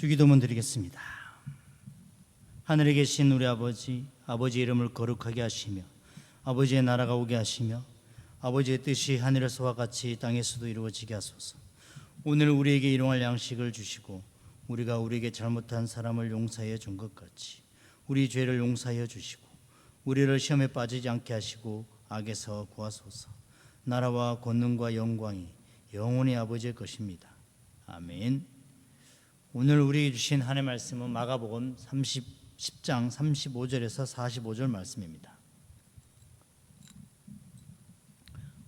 주기도문 드리겠습니다. 하늘에 계신 우리 아버지, 아버지의 이름을 거룩하게 하시며 아버지의 나라가 오게 하시며 아버지의 뜻이 하늘에서와 같이 땅에서도 이루어지게 하소서. 오늘 우리에게 일용할 양식을 주시고 우리가 우리에게 잘못한 사람을 용서하여 준 것 같이 우리 죄를 용서하여 주시고 우리를 시험에 빠지지 않게 하시고 악에서 구하소서. 나라와 권능과 영광이 영원히 아버지의 것입니다. 아멘. 오늘 우리에게 주신 하나님의 말씀은 마가복음 10장 35절에서 45절 말씀입니다.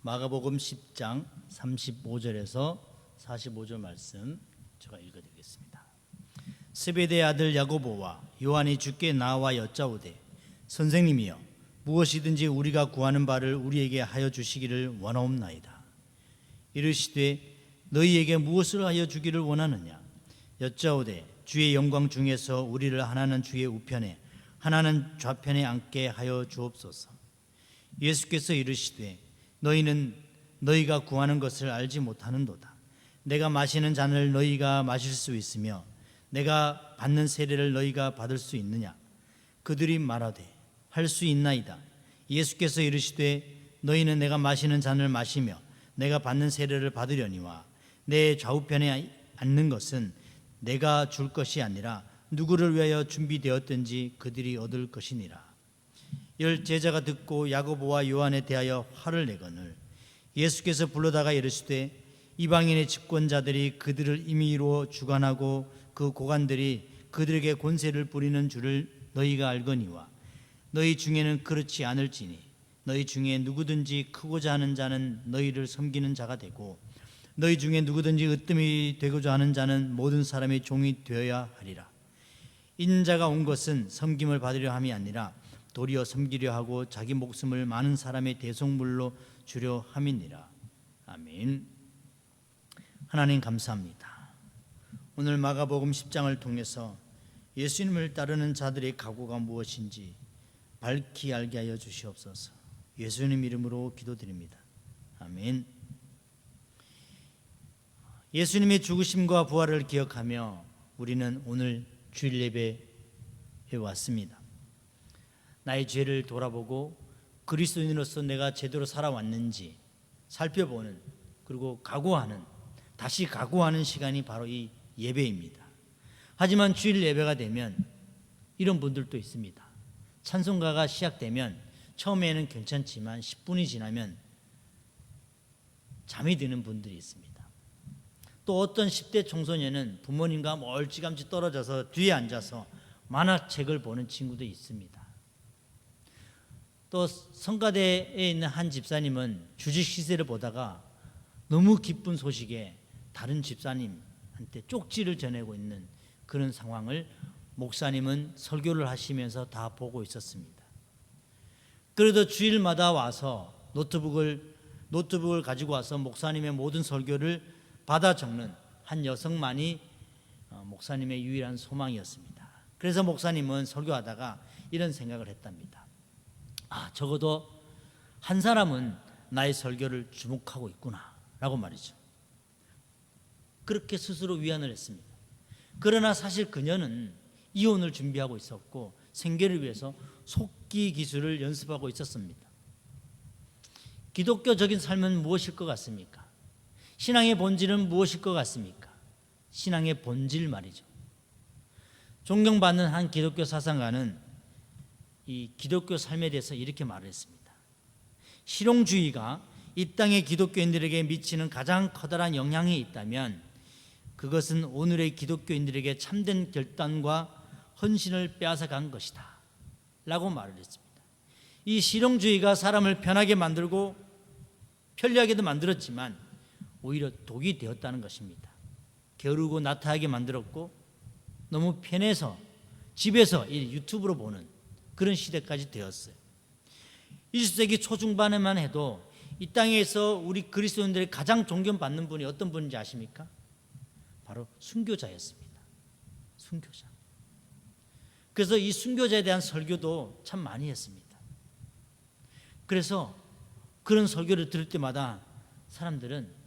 마가복음 10장 35절에서 45절 말씀 제가 읽어드리겠습니다. 스베데의 아들 야고보와 요한이 주께 나와 여짜오되 선생님이여 무엇이든지 우리가 구하는 바를 우리에게 하여 주시기를 원하옵나이다. 이르시되 너희에게 무엇을 하여 주기를 원하느냐? 여짜오되 주의 영광 중에서 우리를 하나는 주의 우편에 하나는 좌편에 앉게 하여 주옵소서. 예수께서 이르시되 너희는 너희가 구하는 것을 알지 못하는도다. 내가 마시는 잔을 너희가 마실 수 있으며 내가 받는 세례를 너희가 받을 수 있느냐? 그들이 말하되 할 수 있나이다. 예수께서 이르시되 너희는 내가 마시는 잔을 마시며 내가 받는 세례를 받으려니와 내 좌우편에 앉는 것은 내가 줄 것이 아니라 누구를 위하여 준비되었든지 그들이 얻을 것이니라. 열 제자가 듣고 야고보와 요한에 대하여 화를 내거늘 예수께서 불러다가 이르시되 이방인의 집권자들이 그들을 임의로 주관하고 그 고관들이 그들에게 권세를 부리는 줄을 너희가 알거니와 너희 중에는 그렇지 않을지니 너희 중에 누구든지 크고자 하는 자는 너희를 섬기는 자가 되고 너희 중에 누구든지 으뜸이 되고자 하는 자는 모든 사람의 종이 되어야 하리라. 인자가 온 것은 섬김을 받으려 함이 아니라 도리어 섬기려 하고 자기 목숨을 많은 사람의 대속물로 주려 함이니라. 아멘. 하나님 감사합니다. 오늘 마가복음 10장을 통해서 예수님을 따르는 자들의 각오가 무엇인지 밝히 알게 하여 주시옵소서. 예수님 이름으로 기도드립니다. 아멘. 예수님의 죽으심과 부활을 기억하며 우리는 오늘 주일 예배에 왔습니다. 나의 죄를 돌아보고 그리스도인으로서 내가 제대로 살아왔는지 살펴보는, 그리고 각오하는, 다시 각오하는 시간이 바로 이 예배입니다. 하지만 주일 예배가 되면 이런 분들도 있습니다. 찬송가가 시작되면 처음에는 괜찮지만 10분이 지나면 잠이 드는 분들이 있습니다. 또 어떤 10대 청소년은 부모님과 멀찌감치 떨어져서 뒤에 앉아서 만화책을 보는 친구도 있습니다. 또 성가대에 있는 한 집사님은 주직 시세를 보다가 너무 기쁜 소식에 다른 집사님한테 쪽지를 전하고 있는 그런 상황을 목사님은 설교를 하시면서 다 보고 있었습니다. 그래도 주일마다 와서 노트북을 가지고 와서 목사님의 모든 설교를 받아 적는 한 여성만이 목사님의 유일한 소망이었습니다. 그래서 목사님은 설교하다가 이런 생각을 했답니다. 적어도 한 사람은 나의 설교를 주목하고 있구나 라고 말이죠. 그렇게 스스로 위안을 했습니다. 그러나 사실 그녀는 이혼을 준비하고 있었고 생계를 위해서 속기 기술을 연습하고 있었습니다. 기독교적인 삶은 무엇일 것 같습니까? 신앙의 본질은 무엇일 것 같습니까? 신앙의 본질 말이죠. 존경받는 한 기독교 사상가는 이 기독교 삶에 대해서 이렇게 말을 했습니다. 실용주의가 이 땅의 기독교인들에게 미치는 가장 커다란 영향이 있다면 그것은 오늘의 기독교인들에게 참된 결단과 헌신을 빼앗아간 것이다 라고 말을 했습니다. 이 실용주의가 사람을 편하게 만들고 편리하게도 만들었지만 오히려 독이 되었다는 것입니다. 게으르고 나태하게 만들었고 너무 편해서 집에서 이 유튜브로 보는 그런 시대까지 되었어요. 20세기 초중반에만 해도 이 땅에서 우리 그리스도인들이 가장 존경받는 분이 어떤 분인지 아십니까? 바로 순교자였습니다. 순교자. 그래서 이 순교자에 대한 설교도 참 많이 했습니다. 그래서 그런 설교를 들을 때마다 사람들은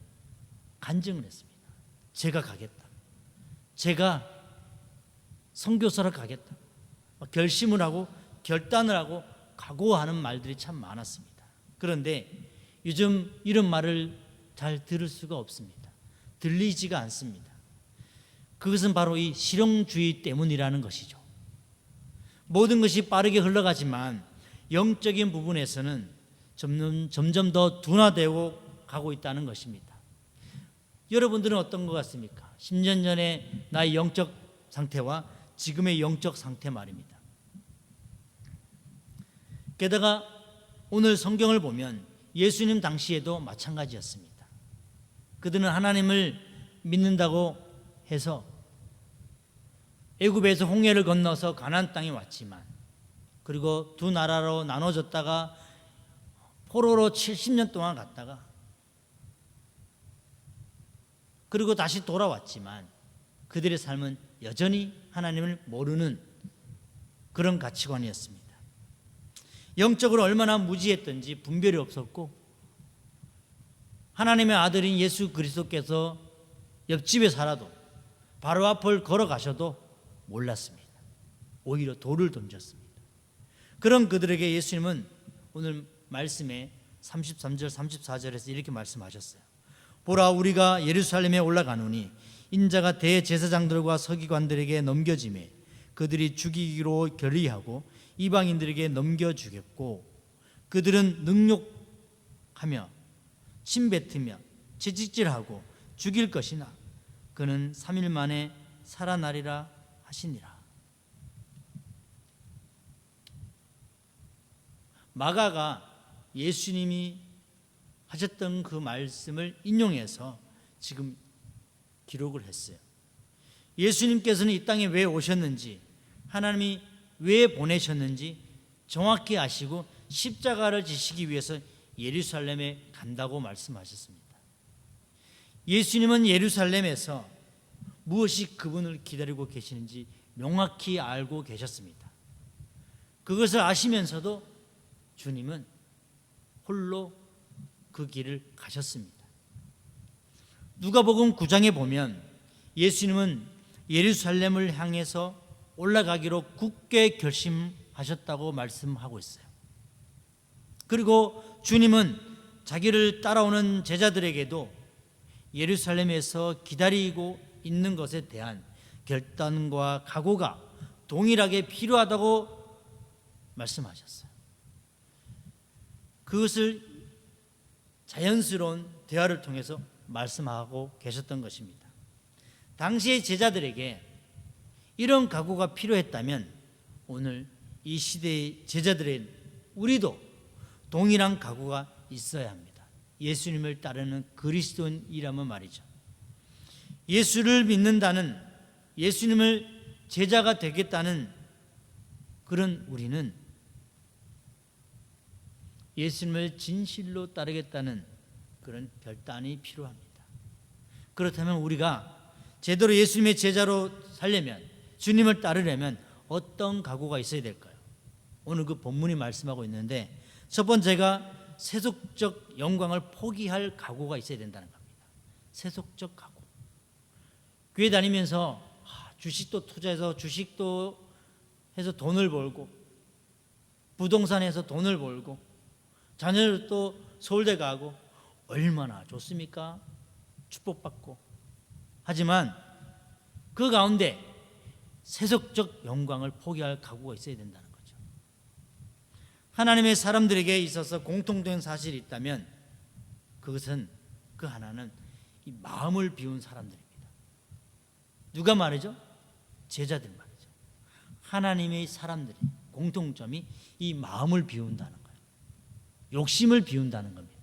간증을 했습니다. 제가 가겠다. 제가 선교사로 가겠다, 결심을 하고 결단을 하고 각오하는 말들이 참 많았습니다. 그런데 요즘 이런 말을 잘 들을 수가 없습니다. 들리지가 않습니다. 그것은 바로 이 실용주의 때문이라는 것이죠. 모든 것이 빠르게 흘러가지만 영적인 부분에서는 점점 더 둔화되고 가고 있다는 것입니다. 여러분들은 어떤 것 같습니까? 10년 전에 나의 영적 상태와 지금의 영적 상태 말입니다. 게다가 오늘 성경을 보면 예수님 당시에도 마찬가지였습니다. 그들은 하나님을 믿는다고 해서 애굽에서 홍해를 건너서 가나안 땅에 왔지만, 그리고 두 나라로 나눠졌다가 포로로 70년 동안 갔다가 그리고 다시 돌아왔지만 그들의 삶은 여전히 하나님을 모르는 그런 가치관이었습니다. 영적으로 얼마나 무지했던지 분별이 없었고, 하나님의 아들인 예수 그리스도께서 옆집에 살아도 바로 앞을 걸어가셔도 몰랐습니다. 오히려 돌을 던졌습니다. 그런 그들에게 예수님은 오늘 말씀에 33절 34절에서 이렇게 말씀하셨어요. 보라, 우리가 예루살렘에 올라가노니 인자가 대제사장들과 서기관들에게 넘겨지매 그들이 죽이기로 결의하고 이방인들에게 넘겨주겠고, 그들은 능욕하며 침뱉으며 채찍질하고 죽일 것이나 그는 3일 만에 살아나리라 하시니라. 마가가 예수님이 하셨던 그 말씀을 인용해서 지금 기록을 했어요. 예수님께서는 이 땅에 왜 오셨는지, 하나님이 왜 보내셨는지 정확히 아시고 십자가를 지시기 위해서 예루살렘에 간다고 말씀하셨습니다. 예수님은 예루살렘에서 무엇이 그분을 기다리고 계시는지 명확히 알고 계셨습니다. 그것을 아시면서도 주님은 홀로 그 길을 가셨습니다. 누가복음 9장에 보면 예수님은 예루살렘을 향해서 올라가기로 굳게 결심하셨다고 말씀하고 있어요. 그리고 주님은 자기를 따라오는 제자들에게도 예루살렘에서 기다리고 있는 것에 대한 결단과 각오가 동일하게 필요하다고 말씀하셨어요. 그것을 자연스러운 대화를 통해서 말씀하고 계셨던 것입니다. 당시의 제자들에게 이런 각오가 필요했다면 오늘 이 시대의 제자들의 우리도 동일한 각오가 있어야 합니다. 예수님을 따르는 그리스도인이라면 말이죠. 예수를 믿는다는, 예수님을 제자가 되겠다는 그런 우리는 예수님을 진실로 따르겠다는 그런 결단이 필요합니다. 그렇다면 우리가 제대로 예수님의 제자로 살려면, 주님을 따르려면 어떤 각오가 있어야 될까요? 오늘 그 본문이 말씀하고 있는데, 첫 번째가 세속적 영광을 포기할 각오가 있어야 된다는 겁니다. 세속적 각오. 교회 다니면서 주식도 투자해서 주식도 해서 돈을 벌고, 부동산에서 돈을 벌고, 자녀를 또 서울대 가고 얼마나 좋습니까? 축복받고. 하지만 그 가운데 세속적 영광을 포기할 각오가 있어야 된다는 거죠. 하나님의 사람들에게 있어서 공통된 사실이 있다면 그것은, 그 하나는 이 마음을 비운 사람들입니다. 누가 말이죠? 제자들 말이죠. 하나님의 사람들의 공통점이 이 마음을 비운다는 거예요. 욕심을 비운다는 겁니다.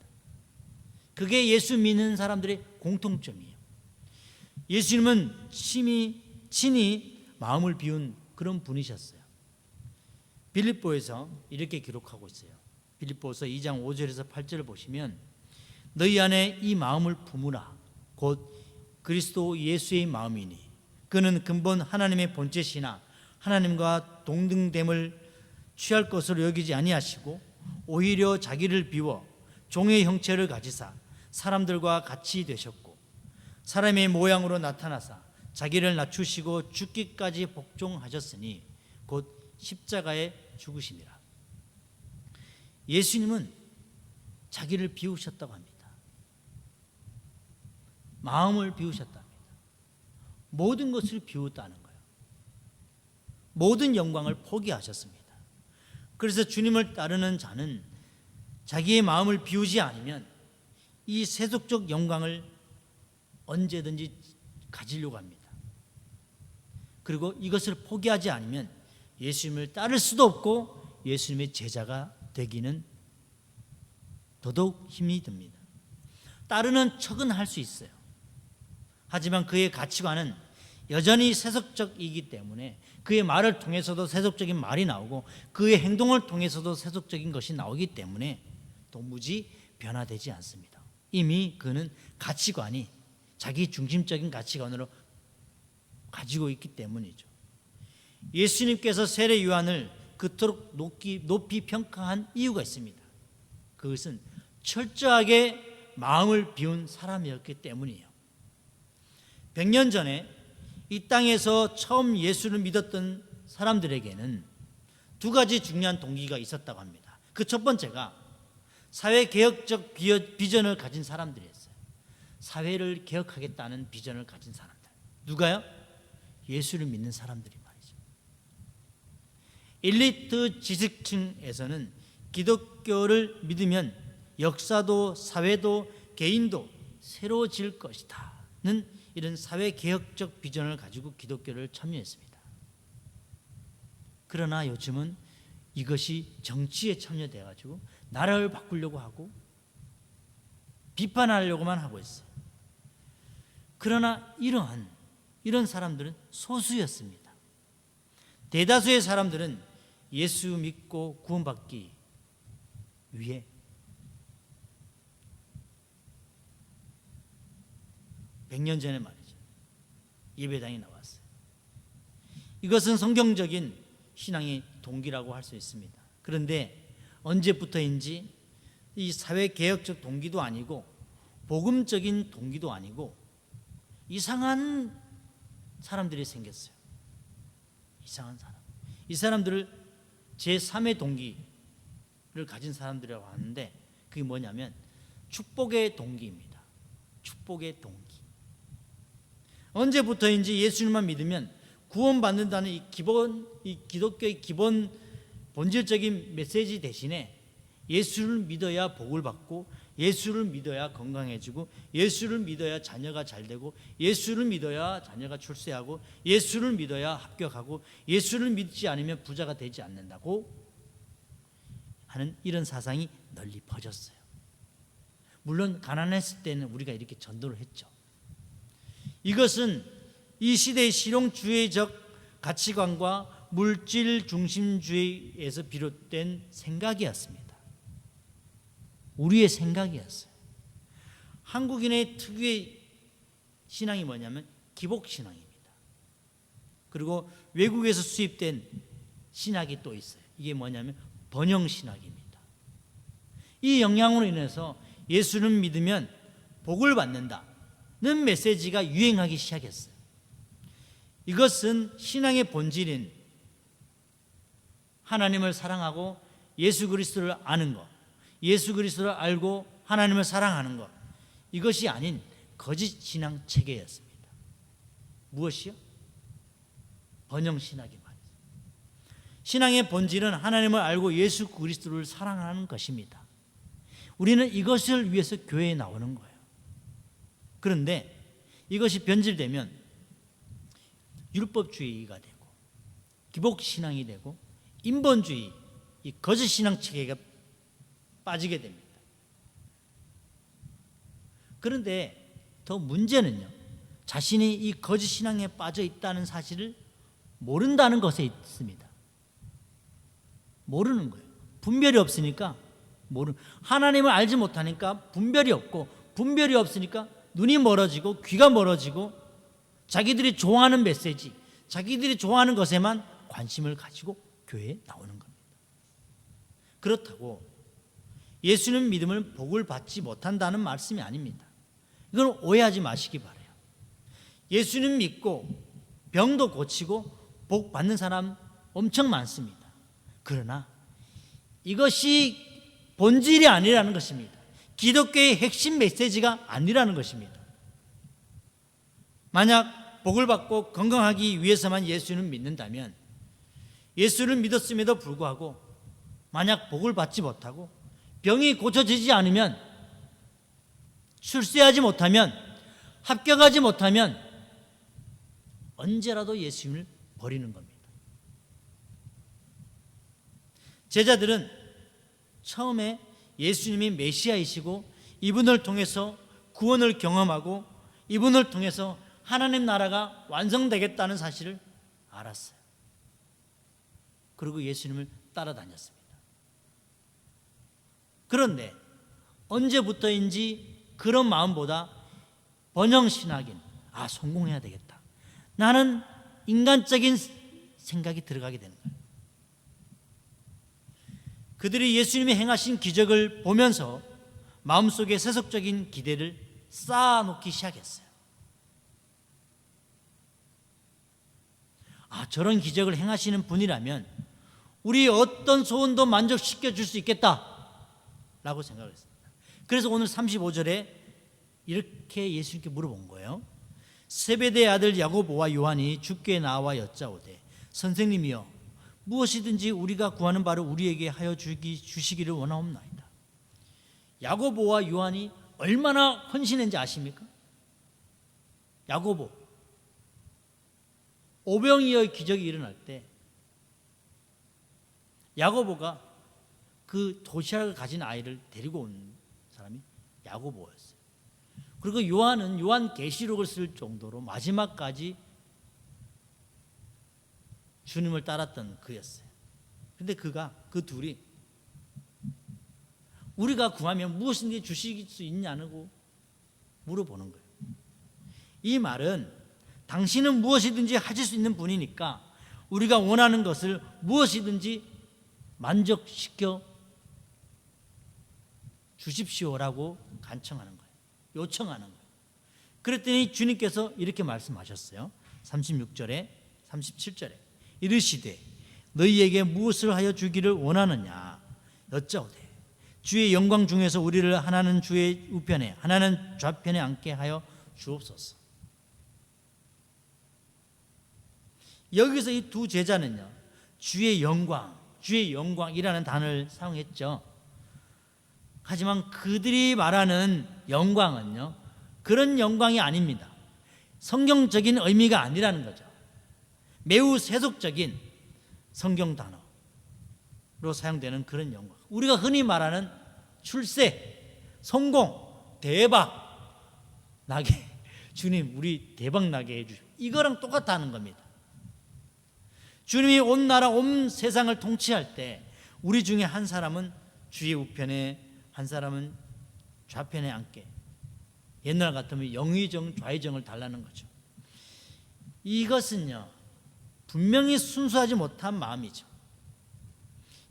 그게 예수 믿는 사람들의 공통점이에요. 예수님은 친히 마음을 비운 그런 분이셨어요. 빌립보에서 이렇게 기록하고 있어요. 빌립보서 2장 5절에서 8절을 보시면, 너희 안에 이 마음을 품으라. 곧 그리스도 예수의 마음이니 그는 근본 하나님의 본체시나 하나님과 동등됨을 취할 것으로 여기지 아니하시고 오히려 자기를 비워 종의 형체를 가지사 사람들과 같이 되셨고 사람의 모양으로 나타나사 자기를 낮추시고 죽기까지 복종하셨으니 곧 십자가에 죽으심이라. 예수님은 자기를 비우셨다고 합니다. 마음을 비우셨다 합니다. 모든 것을 비웠다는 거예요. 모든 영광을 포기하셨습니다. 그래서 주님을 따르는 자는 자기의 마음을 비우지 않으면 이 세속적 영광을 언제든지 가지려고 합니다. 그리고 이것을 포기하지 않으면 예수님을 따를 수도 없고 예수님의 제자가 되기는 더더욱 힘이 듭니다. 따르는 척은 할 수 있어요. 하지만 그의 가치관은 여전히 세속적이기 때문에 그의 말을 통해서도 세속적인 말이 나오고 그의 행동을 통해서도 세속적인 것이 나오기 때문에 도무지 변화되지 않습니다. 이미 그는 가치관이 자기 중심적인 가치관으로 가지고 있기 때문이죠. 예수님께서 세례 요한을 그토록 높이 평가한 이유가 있습니다. 그것은 철저하게 마음을 비운 사람이었기 때문이에요. 100년 전에 이 땅에서 처음 예수를 믿었던 사람들에게는 두 가지 중요한 동기가 있었다고 합니다. 그 첫 번째가 사회개혁적 비전을 가진 사람들이었어요. 사회를 개혁하겠다는 비전을 가진 사람들. 누가요? 예수를 믿는 사람들이 말이죠. 엘리트 지식층에서는 기독교를 믿으면 역사도 사회도 개인도 새로워질 것이다는 이런 사회개혁적 비전을 가지고 기독교를 참여했습니다. 그러나 요즘은 이것이 정치에 참여돼가지고 나라를 바꾸려고 하고 비판하려고만 하고 있어요. 그러나 이런 사람들은 소수였습니다. 대다수의 사람들은 예수 믿고 구원받기 위해 100년 전에 말이죠. 예배당에 나왔어요. 이것은 성경적인 신앙의 동기라고 할 수 있습니다. 그런데 언제부터인지 이 사회개혁적 동기도 아니고 복음적인 동기도 아니고 이상한 사람들이 생겼어요. 이상한 사람. 이 사람들을 제3의 동기를 가진 사람들이라고 하는데 그게 뭐냐면 축복의 동기입니다. 축복의 동기. 언제부터인지 예수님만 믿으면 구원받는다는 이 기독교의 기본 본질적인 메시지 대신에 예수를 믿어야 복을 받고 예수를 믿어야 건강해지고 예수를 믿어야 자녀가 잘 되고 예수를 믿어야 자녀가 출세하고 예수를 믿어야 합격하고 예수를 믿지 않으면 부자가 되지 않는다고 하는 이런 사상이 널리 퍼졌어요. 물론 가난했을 때는 우리가 이렇게 전도를 했죠. 이것은 이 시대의 실용주의적 가치관과 물질 중심주의에서 비롯된 생각이었습니다. 우리의 생각이었어요. 한국인의 특유의 신앙이 뭐냐면 기복신앙입니다. 그리고 외국에서 수입된 신학이 또 있어요. 이게 뭐냐면 번영신학입니다. 이 영향으로 인해서 예수를 믿으면 복을 받는다는 메시지가 유행하기 시작했어요. 이것은 신앙의 본질인 하나님을 사랑하고 예수 그리스도를 아는 것, 예수 그리스도를 알고 하나님을 사랑하는 것, 이것이 아닌 거짓 신앙 체계였습니다. 무엇이요? 번영신학이 말이죠. 신앙의 본질은 하나님을 알고 예수 그리스도를 사랑하는 것입니다. 우리는 이것을 위해서 교회에 나오는 거예요. 그런데 이것이 변질되면 율법주의가 되고 기복신앙이 되고 인본주의, 이 거짓신앙 체계가 빠지게 됩니다. 그런데 더 문제는요, 자신이 이 거짓신앙에 빠져 있다는 사실을 모른다는 것에 있습니다. 모르는 거예요. 분별이 없으니까 하나님을 알지 못하니까 분별이 없고, 분별이 없으니까 눈이 멀어지고 귀가 멀어지고 자기들이 좋아하는 메시지, 자기들이 좋아하는 것에만 관심을 가지고 교회에 나오는 겁니다. 그렇다고 예수는 믿음을 복을 받지 못한다는 말씀이 아닙니다. 이건 오해하지 마시기 바라요. 예수님 믿고 병도 고치고 복 받는 사람 엄청 많습니다. 그러나 이것이 본질이 아니라는 것입니다. 기독교의 핵심 메시지가 아니라는 것입니다. 만약 복을 받고 건강하기 위해서만 예수를 믿는다면, 예수를 믿었음에도 불구하고 만약 복을 받지 못하고 병이 고쳐지지 않으면, 출세하지 못하면, 합격하지 못하면 언제라도 예수님을 버리는 겁니다. 제자들은 처음에 예수님이 메시아이시고 이분을 통해서 구원을 경험하고 이분을 통해서 하나님 나라가 완성되겠다는 사실을 알았어요. 그리고 예수님을 따라다녔습니다. 그런데 언제부터인지 그런 마음보다 번영신학인, 성공해야 되겠다, 나는 인간적인 생각이 들어가게 되는 거예요. 그들이 예수님이 행하신 기적을 보면서 마음속에 세속적인 기대를 쌓아놓기 시작했어요. 저런 기적을 행하시는 분이라면 우리 어떤 소원도 만족시켜 줄 수 있겠다라고 생각을 했습니다. 그래서 오늘 35절에 이렇게 예수님께 물어본 거예요. 세베대의 아들 야고보와 요한이 주께 나와 여짜오되, 선생님이여, 무엇이든지 우리가 구하는 바를 우리에게 하여 주시기를 원하옵나이다. 야고보와 요한이 얼마나 헌신했는지 아십니까? 야고보, 오병이어의 기적이 일어날 때 야고보가 그 도시락을 가진 아이를 데리고 온 사람이 야고보였어요. 그리고 요한은 요한계시록을 쓸 정도로 마지막까지 주님을 따랐던 그였어요. 그런데 그 둘이 우리가 구하면 무엇인지 주실 수 있냐고 물어보는 거예요. 이 말은 당신은 무엇이든지 하실 수 있는 분이니까 우리가 원하는 것을 무엇이든지 만족시켜 주십시오라고 간청하는 거예요. 요청하는 거예요. 그랬더니 주님께서 이렇게 말씀하셨어요. 36절에 37절에 이르시되, 너희에게 무엇을 하여 주기를 원하느냐 여짜오되, 주의 영광 중에서 우리를 하나는 주의 우편에 하나는 좌편에 앉게 하여 주옵소서. 여기서 이 두 제자는요, 주의 영광이라는 단어를 사용했죠. 하지만 그들이 말하는 영광은요, 그런 영광이 아닙니다. 성경적인 의미가 아니라는 거죠. 매우 세속적인 성경 단어로 사용되는 그런 영광. 우리가 흔히 말하는 출세, 성공, 대박 나게, 주님 우리 대박 나게 해주십시오, 이거랑 똑같다는 겁니다. 주님이 온 나라 온 세상을 통치할 때 우리 중에 한 사람은 주의 우편에, 한 사람은 좌편에 앉게, 옛날 같으면 영의정 좌의정을 달라는 거죠. 이것은요 분명히 순수하지 못한 마음이죠.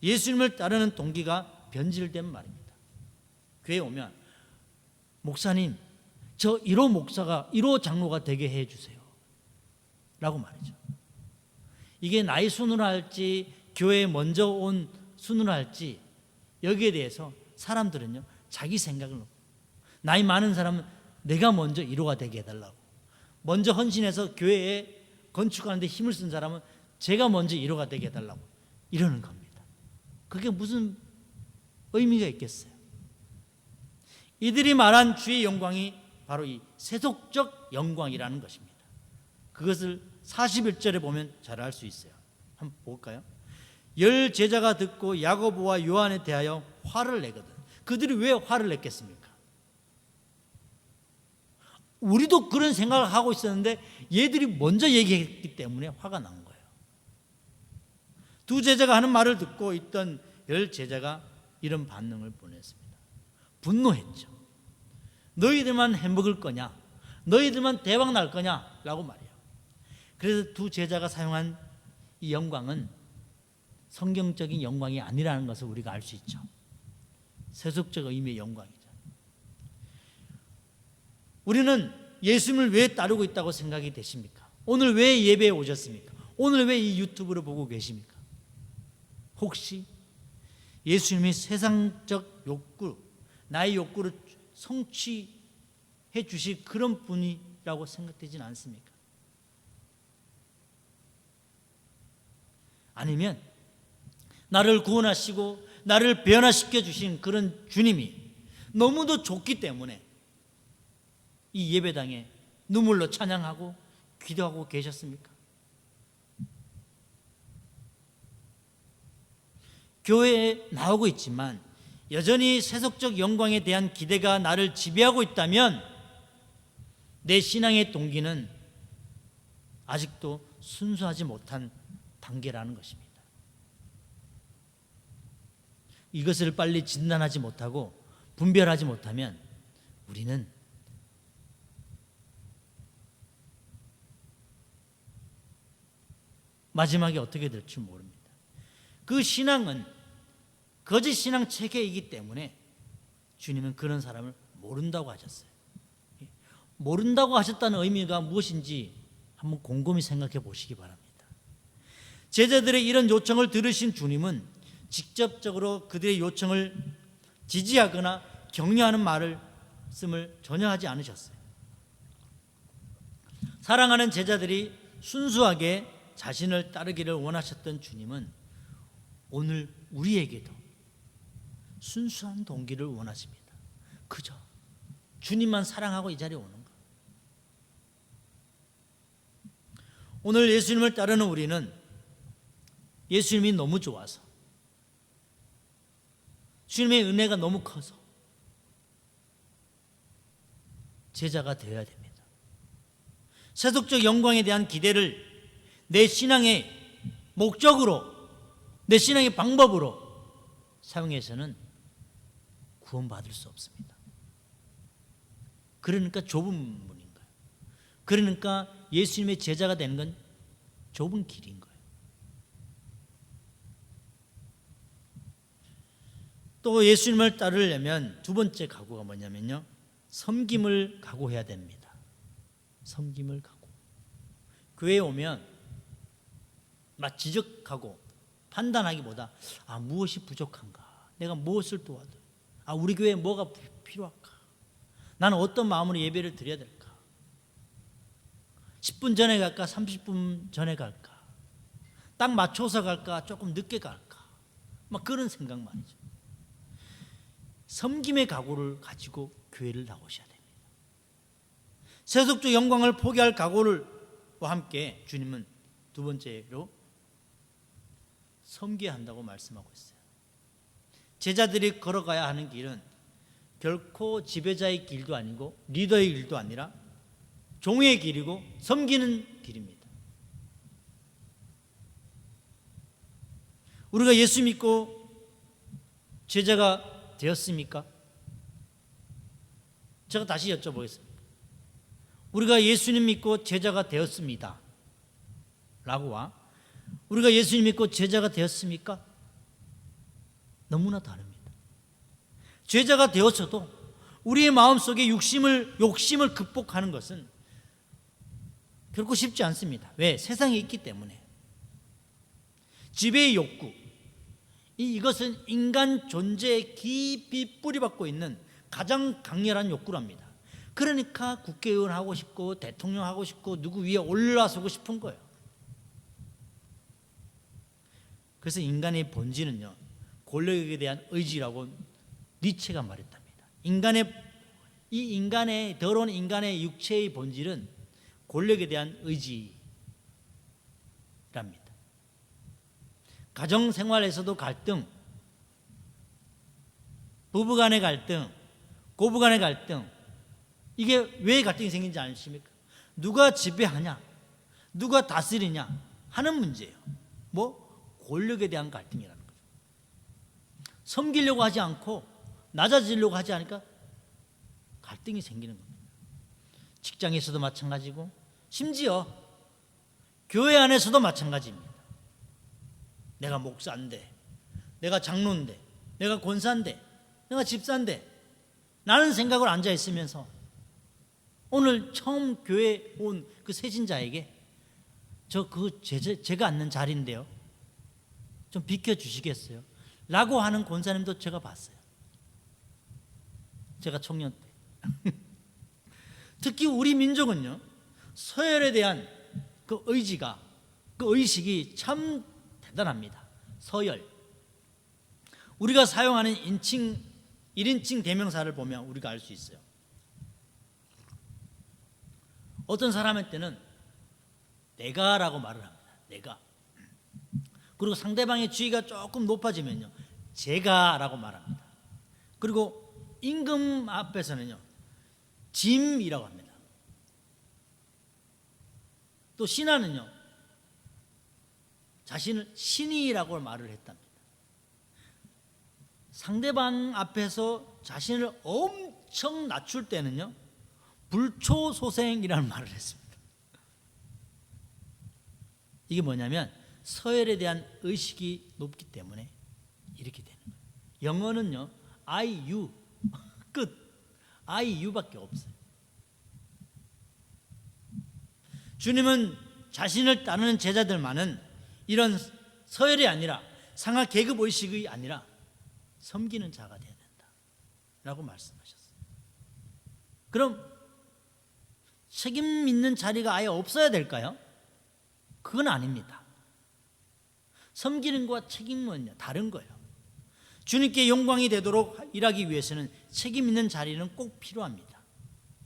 예수님을 따르는 동기가 변질된 말입니다. 교회에 오면 목사님, 저 1호 목사가 1호 장로가 되게 해주세요 라고 말이죠. 이게 나이 순으로 할지 교회에 먼저 온 순으로 할지 여기에 대해서 사람들은요 자기 생각을 놓고, 나이 많은 사람은 내가 먼저 1호가 되게 해달라고, 먼저 헌신해서 교회에 건축하는데 힘을 쓴 사람은 제가 먼저 1호가 되게 해달라고 이러는 겁니다. 그게 무슨 의미가 있겠어요? 이들이 말한 주의 영광이 바로 이 세속적 영광이라는 것입니다. 그것을 41절에 보면 잘 알 수 있어요. 한번 볼까요? 10 제자가 듣고 야고보와 요한에 대하여 화를 내거든. 그들이 왜 화를 냈겠습니까? 우리도 그런 생각을 하고 있었는데 얘들이 먼저 얘기했기 때문에 화가 난 거예요. 두 제자가 하는 말을 듣고 있던 10 제자가 이런 반응을 보냈습니다. 분노했죠. 너희들만 해먹을 거냐? 너희들만 대박 날 거냐? 라고 말해요. 그래서 두 제자가 사용한 이 영광은 성경적인 영광이 아니라는 것을 우리가 알 수 있죠. 세속적 의미의 영광이죠. 우리는 예수님을 왜 따르고 있다고 생각이 되십니까? 오늘 왜 예배에 오셨습니까? 오늘 왜 이 유튜브를 보고 계십니까? 혹시 예수님이 세상적 욕구, 나의 욕구를 성취해 주실 그런 분이라고 생각되지는 않습니까? 아니면 나를 구원하시고 나를 변화시켜 주신 그런 주님이 너무도 좋기 때문에 이 예배당에 눈물로 찬양하고 기도하고 계셨습니까? 교회에 나오고 있지만 여전히 세속적 영광에 대한 기대가 나를 지배하고 있다면 내 신앙의 동기는 아직도 순수하지 못한 단계라는 것입니다. 이것을 빨리 진단하지 못하고 분별하지 못하면 우리는 마지막에 어떻게 될지 모릅니다. 그 신앙은 거짓 신앙 체계이기 때문에 주님은 그런 사람을 모른다고 하셨어요. 모른다고 하셨다는 의미가 무엇인지 한번 곰곰이 생각해 보시기 바랍니다. 제자들의 이런 요청을 들으신 주님은 직접적으로 그들의 요청을 지지하거나 격려하는 말씀을 전혀 하지 않으셨어요. 사랑하는 제자들이 순수하게 자신을 따르기를 원하셨던 주님은 오늘 우리에게도 순수한 동기를 원하십니다. 그저 주님만 사랑하고 이 자리에 오는 것. 오늘 예수님을 따르는 우리는 예수님이 너무 좋아서, 주님의 은혜가 너무 커서 제자가 되어야 됩니다. 세속적 영광에 대한 기대를 내 신앙의 목적으로, 내 신앙의 방법으로 사용해서는 구원받을 수 없습니다. 그러니까 좁은 문인 거예요. 그러니까 예수님의 제자가 되는 건 좁은 길인 거예요. 또 예수님을 따르려면 두 번째 각오가 뭐냐면요, 섬김을 각오해야 됩니다. 섬김을 각오. 교회에 오면 막 지적하고 판단하기보다 무엇이 부족한가, 내가 무엇을 도와도, 우리 교회에 뭐가 필요할까, 나는 어떤 마음으로 예배를 드려야 될까, 10분 전에 갈까 30분 전에 갈까, 딱 맞춰서 갈까 조금 늦게 갈까, 막 그런 생각 말이죠. 섬김의 각오를 가지고 교회를 나오셔야 됩니다. 세속적 영광을 포기할 각오와 함께 주님은 두 번째로 섬겨야 한다고 말씀하고 있어요. 제자들이 걸어가야 하는 길은 결코 지배자의 길도 아니고 리더의 길도 아니라 종의 길이고 섬기는 길입니다. 우리가 예수 믿고 제자가 되었습니까? 제가 다시 여쭤보겠습니다. 우리가 예수님 믿고 제자가 되었습니다 라고와 우리가 예수님 믿고 제자가 되었습니까? 너무나 다릅니다. 제자가 되었어도 우리의 마음속에 욕심을 극복하는 것은 결코 쉽지 않습니다. 왜? 세상에 있기 때문에. 지배의 욕구, 이것은 인간 존재에 깊이 뿌리박고 있는 가장 강렬한 욕구랍니다. 그러니까 국회의원 하고 싶고 대통령 하고 싶고 누구 위에 올라서고 싶은 거예요. 그래서 인간의 본질은요, 권력에 대한 의지라고 니체가 말했답니다. 더러운 인간의 육체의 본질은 권력에 대한 의지랍니다. 가정생활에서도 갈등, 부부간의 갈등, 고부간의 갈등, 이게 왜 갈등이 생긴지 아십니까? 누가 지배하냐, 누가 다스리냐 하는 문제예요. 권력에 대한 갈등이라는 거죠. 섬기려고 하지 않고 낮아지려고 하지 않으니까 갈등이 생기는 겁니다. 직장에서도 마찬가지고 심지어 교회 안에서도 마찬가지입니다. 내가 목사인데, 내가 장로인데, 내가 권사인데, 내가 집사인데, 라는 생각을 앉아 있으면서 오늘 처음 교회 온 그 세신자에게 제가 앉는 자리인데요, 좀 비켜주시겠어요? 라고 하는 권사님도 제가 봤어요. 제가 청년 때. 특히 우리 민족은요, 서열에 대한 그 의지가, 그 의식이 참 대단합니다. 서열. 우리가 사용하는 1인칭 대명사를 보면 우리가 알 수 있어요. 어떤 사람한테는 내가라고 말을 합니다. 내가. 그리고 상대방의 지위가 조금 높아지면요, 제가라고 말합니다. 그리고 임금 앞에서는요, 짐이라고 합니다. 또 신하는요, 자신을 신이라고 말을 했답니다. 상대방 앞에서 자신을 엄청 낮출 때는요, 불초소생이라는 말을 했습니다. 이게 뭐냐면 서열에 대한 의식이 높기 때문에 이렇게 되는 거예요. 영어는요, I, you 끝. I, you밖에 없어요. 주님은 자신을 따르는 제자들만은 이런 서열이 아니라 상하 계급 의식이 아니라 섬기는 자가 되어야 된다 라고 말씀하셨어요. 그럼 책임 있는 자리가 아예 없어야 될까요? 그건 아닙니다. 섬기는 것과 책임은 다른 거예요. 주님께 영광이 되도록 일하기 위해서는 책임 있는 자리는 꼭 필요합니다.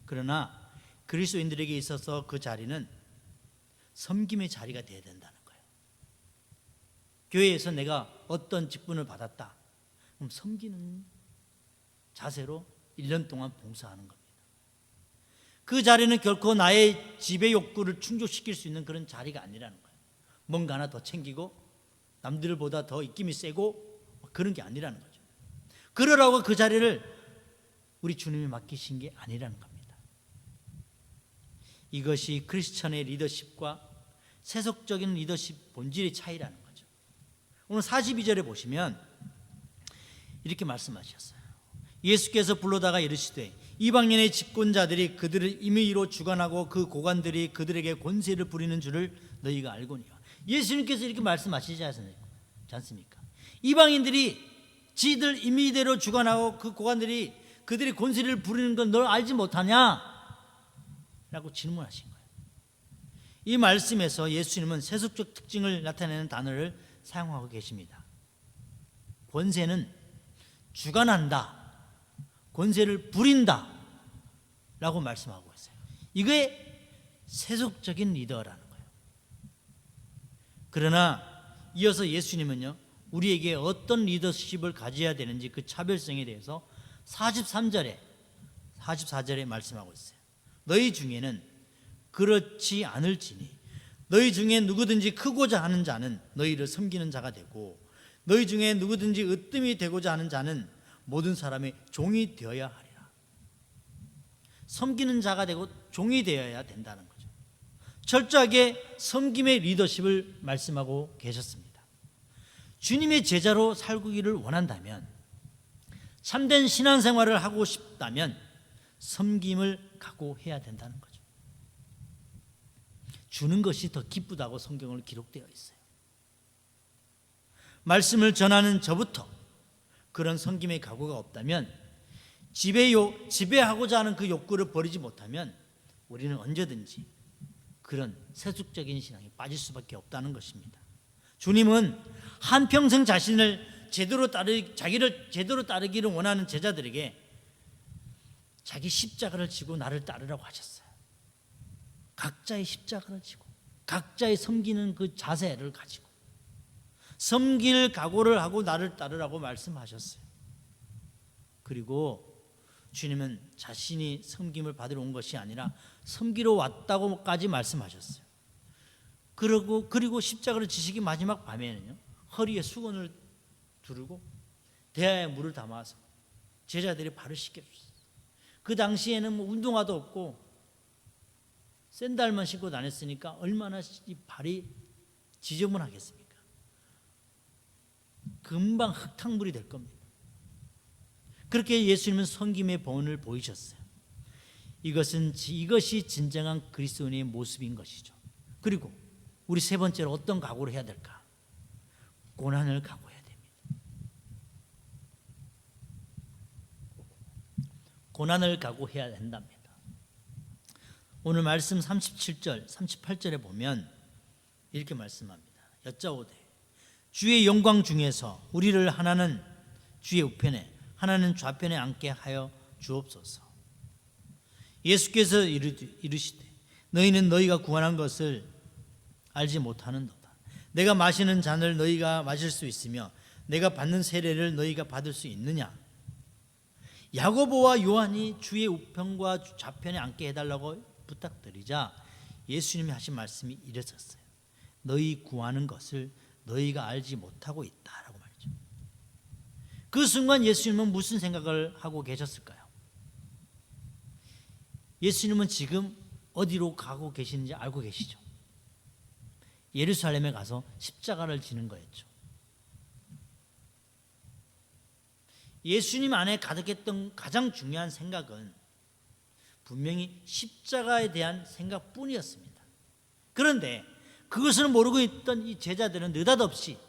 그러나 그리스도인들에게 있어서 그 자리는 섬김의 자리가 되어야 된다는 거예요. 교회에서 내가 어떤 직분을 받았다, 그럼 섬기는 자세로 1년 동안 봉사하는 겁니다. 그 자리는 결코 나의 지배 욕구를 충족시킬 수 있는 그런 자리가 아니라는 거예요. 뭔가 하나 더 챙기고 남들보다 더 입김이 세고 그런 게 아니라는 거죠. 그러라고 그 자리를 우리 주님이 맡기신 게 아니라는 겁니다. 이것이 크리스천의 리더십과 세속적인 리더십 본질의 차이라는 거죠. 오늘 42절에 보시면 이렇게 말씀하셨어요. 예수께서 불러다가 이르시되 이방인의 집권자들이 그들을 임의로 주관하고 그 고관들이 그들에게 권세를 부리는 줄을 너희가 알거니와. 예수님께서 이렇게 말씀하시지 않습니까? 이방인들이 지들 임의대로 주관하고 그 고관들이 그들이 권세를 부리는 건 널 알지 못하냐? 라고 질문하신 거예요. 이 말씀에서 예수님은 세속적 특징을 나타내는 단어를 사용하고 계십니다. 권세는 주관한다, 권세를 부린다 라고 말씀하고 있어요. 이게 세속적인 리더라는 거예요. 그러나 이어서 예수님은요, 우리에게 어떤 리더십을 가져야 되는지 그 차별성에 대해서 43절에 44절에 말씀하고 있어요. 너희 중에는 그렇지 않을지니 너희 중에 누구든지 크고자 하는 자는 너희를 섬기는 자가 되고 너희 중에 누구든지 으뜸이 되고자 하는 자는 모든 사람의 종이 되어야 하리라. 섬기는 자가 되고 종이 되어야 된다는 거죠. 철저하게 섬김의 리더십을 말씀하고 계셨습니다. 주님의 제자로 살기를 원한다면, 참된 신앙생활을 하고 싶다면 섬김을 각오해야 된다는 거죠. 주는 것이 더 기쁘다고 성경을 기록되어 있어요. 말씀을 전하는 저부터 그런 섬김의 각오가 없다면, 지배하고자 하는 그 욕구를 버리지 못하면 우리는 언제든지 그런 세속적인 신앙에 빠질 수밖에 없다는 것입니다. 주님은 한평생 자기를 제대로 따르기를 원하는 제자들에게 자기 십자가를 지고 나를 따르라고 하셨어요. 각자의 십자가를 지고 각자의 섬기는 그 자세를 가지고 섬길 각오를 하고 나를 따르라고 말씀하셨어요. 그리고 주님은 자신이 섬김을 받으러 온 것이 아니라 섬기러 왔다고까지 말씀하셨어요. 그리고 십자가를 지시기 마지막 밤에는요, 허리에 수건을 두르고 대야에 물을 담아서 제자들이 발을 씻겨주셨어요. 그 당시에는 뭐 운동화도 없고 샌들만 신고 다녔으니까 얼마나 이 발이 지저분하겠습니까? 금방 흙탕물이 될 겁니다. 그렇게 예수님은 섬김의 본을 보이셨어요. 이것이 진정한 그리스도인의 모습인 것이죠. 그리고 우리 세 번째로 어떤 각오를 해야 될까? 고난을 각오해야 됩니다. 고난을 각오해야 된답니다. 오늘 말씀 37절, 38절에 보면 이렇게 말씀합니다. 여짜오되 주의 영광 중에서 우리를 하나는 주의 우편에 하나는 좌편에 앉게 하여 주옵소서. 예수께서 이르시되 너희는 너희가 구원한 것을 알지 못하는도다. 내가 마시는 잔을 너희가 마실 수 있으며 내가 받는 세례를 너희가 받을 수 있느냐? 야고보와 요한이 주의 우편과 좌편에 앉게 해달라고 부탁드리자 예수님이 하신 말씀이 이랬었어요. 너희 구하는 것을 너희가 알지 못하고 있다라고 말이죠. 그 순간 예수님은 무슨 생각을 하고 계셨을까요? 예수님은 지금 어디로 가고 계시는지 알고 계시죠? 예루살렘에 가서 십자가를 지는 거였죠. 예수님 안에 가득했던 가장 중요한 생각은 분명히 십자가에 대한 생각뿐이었습니다. 그런데 그것을 모르고 있던 이 제자들은 느닷없이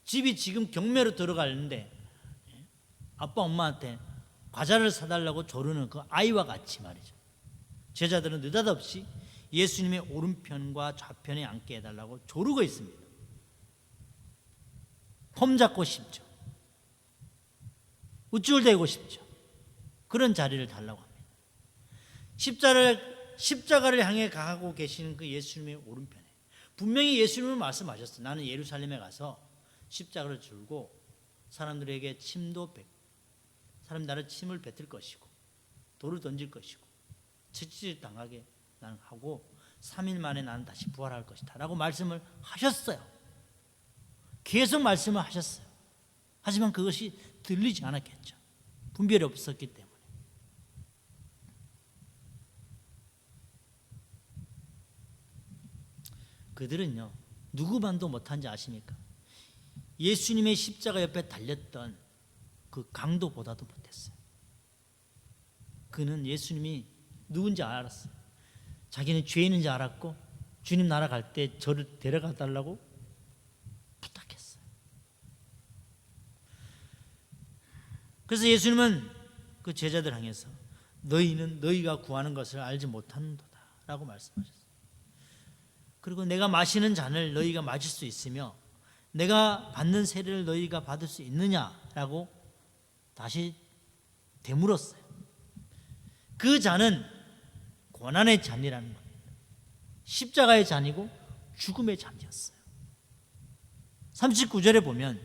집이 지금 경매로 들어가는데 아빠 엄마한테 과자를 사달라고 조르는 그 아이와 같이 말이죠. 제자들은 느닷없이 예수님의 오른편과 좌편에 앉게 해달라고 조르고 있습니다. 폼 잡고 싶죠. 우쭐대고 싶죠. 그런 자리를 달라고 합니다. 십자가를 향해 가고 계시는 그 예수님의 오른편에 분명히 예수님은 말씀하셨어요. 나는 예루살렘에 가서 십자가를 들고 사람들에게 사람 나를 침을 뱉을 것이고 돌을 던질 것이고 채찍질 당하게 나는 하고 3일 만에 나는 다시 부활할 것이다 라고 말씀을 하셨어요. 계속 말씀을 하셨어요. 하지만 그것이 들리지 않았겠죠. 분별이 없었기 때문에. 그들은요 누구 반도 못한지 아십니까? 예수님의 십자가 옆에 달렸던 그 강도보다도 못했어요. 그는 예수님이 누군지 알았어요. 자기는 죄인인지 알았고 주님 나라 갈 때 저를 데려가 달라고 부탁했어요. 그래서 예수님은 그 제자들 향해서 너희는 너희가 구하는 것을 알지 못하는도다 라고 말씀하셨어요. 그리고 내가 마시는 잔을 너희가 마실 수 있으며 내가 받는 세례를 너희가 받을 수 있느냐라고 다시 되물었어요. 그 잔은 고난의 잔이라는 겁니다. 십자가의 잔이고 죽음의 잔이었어요. 39절에 보면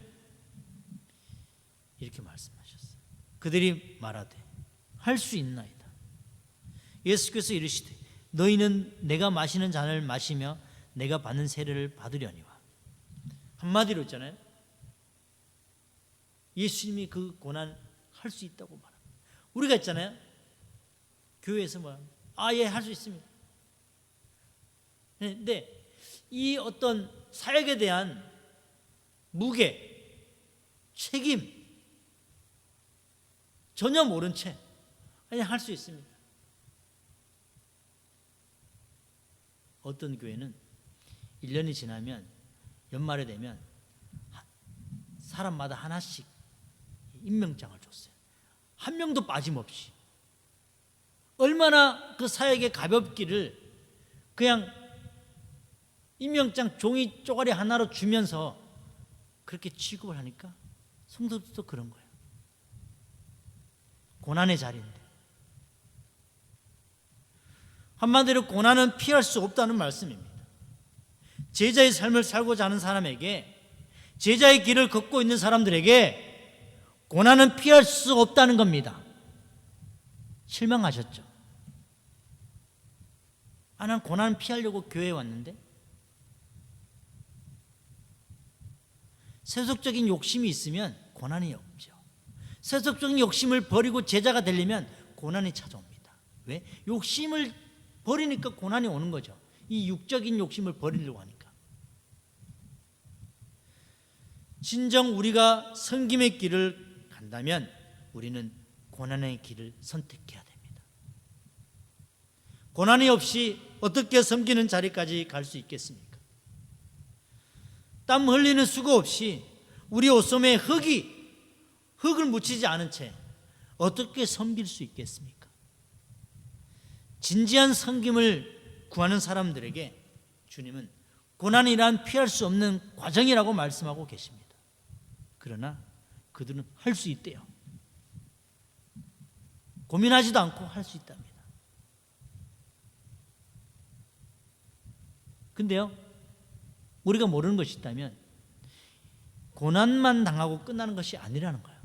이렇게 말씀하셨어요. 그들이 말하되 할 수 있나이다. 예수께서 이르시되 너희는 내가 마시는 잔을 마시며 내가 받는 세례를 받으려니와. 한마디로 있잖아요. 예수님이 그 고난 할 수 있다고 말합니다. 우리가 있잖아요. 교회에서 말합니다. 예, 할 수 있습니다. 근데 이 어떤 사역에 대한 무게, 책임 전혀 모른 채 그냥 할 수 있습니다. 어떤 교회는 1년이 지나면 연말에 되면 사람마다 하나씩 임명장을 줬어요. 한 명도 빠짐없이. 얼마나 그 사역의 가볍기를 그냥 임명장 종이 쪼가리 하나로 주면서 그렇게 취급을 하니까 성도들도 그런 거예요. 고난의 자리인데. 한마디로 고난은 피할 수 없다는 말씀입니다. 제자의 삶을 살고자 하는 사람에게, 제자의 길을 걷고 있는 사람들에게 고난은 피할 수 없다는 겁니다. 실망하셨죠? 난 고난 피하려고 교회에 왔는데. 세속적인 욕심이 있으면 고난이 없죠. 세속적인 욕심을 버리고 제자가 되려면 고난이 찾아옵니다. 왜? 욕심을 버리니까 고난이 오는 거죠. 이 육적인 욕심을 버리려고 하니까. 진정 우리가 섬김의 길을 간다면 우리는 고난의 길을 선택해야 됩니다. 고난이 없이 어떻게 섬기는 자리까지 갈 수 있겠습니까? 땀 흘리는 수고 없이 우리 옷소매에 흙을 묻히지 않은 채 어떻게 섬길 수 있겠습니까? 진지한 섬김을 구하는 사람들에게 주님은 고난이란 피할 수 없는 과정이라고 말씀하고 계십니다. 그러나 그들은 할 수 있대요. 고민하지도 않고 할 수 있답니다. 근데요, 우리가 모르는 것이 있다면 고난만 당하고 끝나는 것이 아니라는 거예요.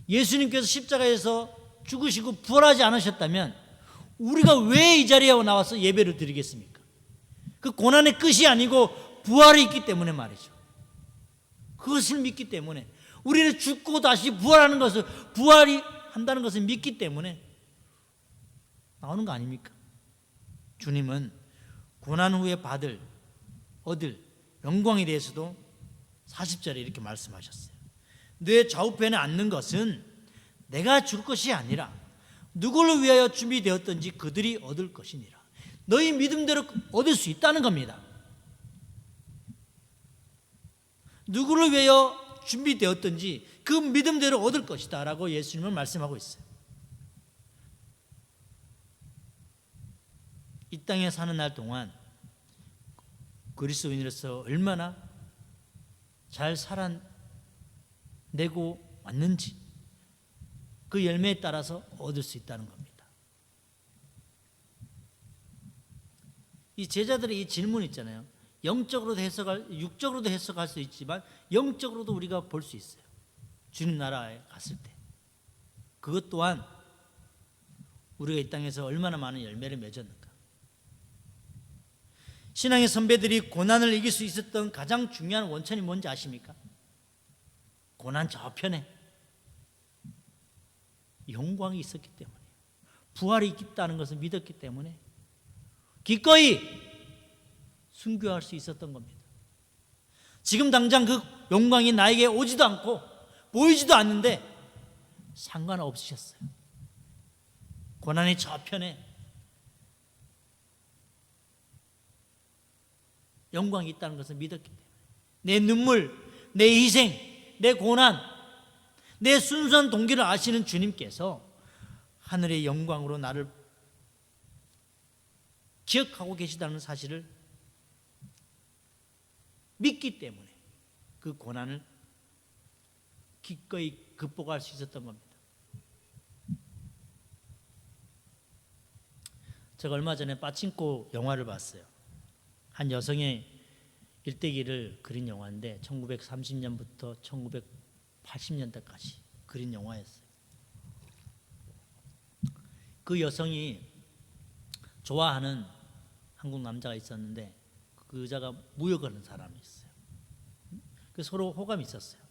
예수님께서 십자가에서 죽으시고 부활하지 않으셨다면 우리가 왜 이 자리에 나와서 예배를 드리겠습니까? 그 고난의 끝이 아니고 부활이 있기 때문에 말이죠. 그것을 믿기 때문에, 우리는 죽고 다시 부활하는 것을, 부활이 한다는 것을 믿기 때문에 나오는 거 아닙니까? 주님은 고난 후에 얻을 영광에 대해서도 40절에 이렇게 말씀하셨어요. 내 좌우편에 앉는 것은 내가 줄 것이 아니라 누구를 위하여 준비되었든지 그들이 얻을 것이니라. 너희 믿음대로 얻을 수 있다는 겁니다. 누구를 위하여 준비되었든지 그 믿음대로 얻을 것이다 라고 예수님은 말씀하고 있어요. 이 땅에 사는 날 동안 그리스도인으로서 얼마나 잘 살아내고 왔는지 그 열매에 따라서 얻을 수 있다는 겁니다. 이 제자들의 이 질문 있잖아요. 영적으로도 육적으로도 해석할 수 있지만 영적으로도 우리가 볼 수 있어요. 주님 나라에 갔을 때 그것 또한 우리가 이 땅에서 얼마나 많은 열매를 맺었는가. 신앙의 선배들이 고난을 이길 수 있었던 가장 중요한 원천이 뭔지 아십니까? 고난 저편에 영광이 있었기 때문에, 부활이 있다는 것을 믿었기 때문에 기꺼이 순교할 수 있었던 겁니다. 지금 당장 그 영광이 나에게 오지도 않고 보이지도 않는데 상관없으셨어요. 고난의 저편에 영광이 있다는 것을 믿었기 때문에 내 눈물, 내 희생, 내 고난, 내 순수한 동기를 아시는 주님께서 하늘의 영광으로 나를 기억하고 계시다는 사실을 믿기 때문에 그 고난을 기꺼이 극복할 수 있었던 겁니다. 제가 얼마 전에 빠친코 영화를 봤어요. 한 여성의 일대기를 그린 영화인데 1930년부터 1980년대까지 그린 영화였어요. 그 여성이 좋아하는 한국 남자가 있었는데 그 여자가 무역을 하는 사람이었어요. 그래서 서로 호감이 있었어요.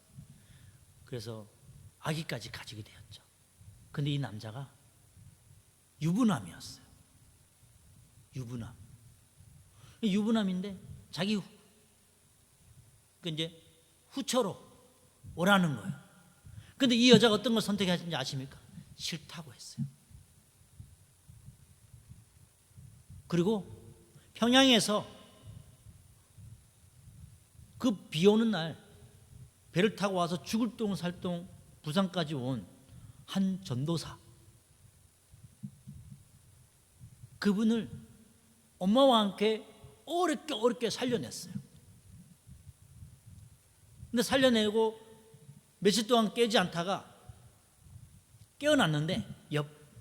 그래서 아기까지 가지게 되었죠. 근데 이 남자가 유부남이었어요. 유부남인데 자기 이제 후처로 오라는 거예요. 근데 이 여자가 어떤 걸 선택했는지 아십니까? 싫다고 했어요. 그리고 평양에서 그 비 오는 날 배를 타고 와서 죽을 똥 살 똥 부산까지 온 한 전도사, 그분을 엄마와 함께 어렵게 살려냈어요. 근데 살려내고 며칠 동안 깨지 않다가 깨어났는데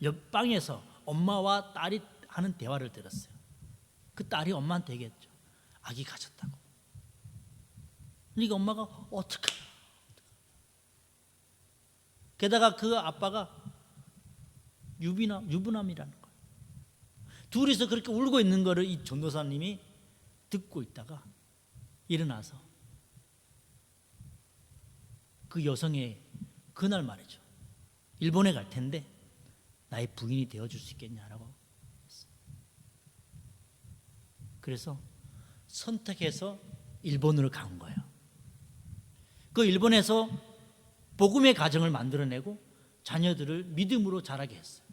옆방에서 엄마와 딸이 하는 대화를 들었어요. 그 딸이 엄마한테 얘기했죠. 아기 가졌다고. 그러니까 엄마가 어떡하냐. 게다가 그 아빠가 유부남이라는 거예요. 둘이서 그렇게 울고 있는 거를 이 전도사님이 듣고 있다가 일어나서 그 여성의 그날 말이죠. 일본에 갈 텐데 나의 부인이 되어줄 수 있겠냐라고 했어요. 그래서 선택해서 일본으로 간 거예요. 그 일본에서 복음의 가정을 만들어내고 자녀들을 믿음으로 자라게 했어요.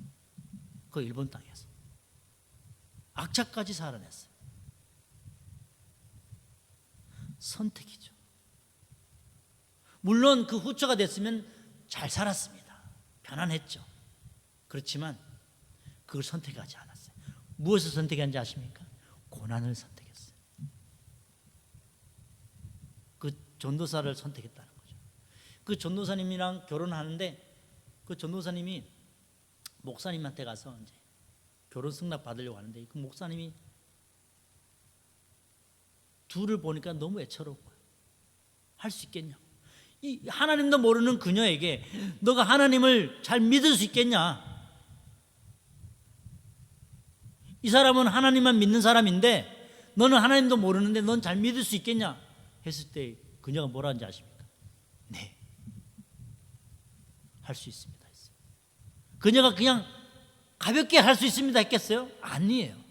그 일본 땅에서 악착까지 살아냈어요. 선택이죠. 물론 그 후처가 됐으면 잘 살았습니다. 편안했죠. 그렇지만 그걸 선택하지 않았어요. 무엇을 선택한지 아십니까? 고난을 선택했어요. 그 전도사를 선택했다는 거죠. 그 전도사님이랑 결혼하는데 그 전도사님이 목사님한테 가서 이제 결혼 승낙 받으려고 하는데 그 목사님이 둘을 보니까 너무 애처로운 거예요. 할 수 있겠냐고. 이 하나님도 모르는 그녀에게 너가 하나님을 잘 믿을 수 있겠냐? 이 사람은 하나님만 믿는 사람인데 너는 하나님도 모르는데 넌 잘 믿을 수 있겠냐? 했을 때 그녀가 뭐라 하는지 아십니까? 네, 할 수 있습니다 했어요. 그녀가 그냥 가볍게 할 수 있습니다 했겠어요? 아니에요.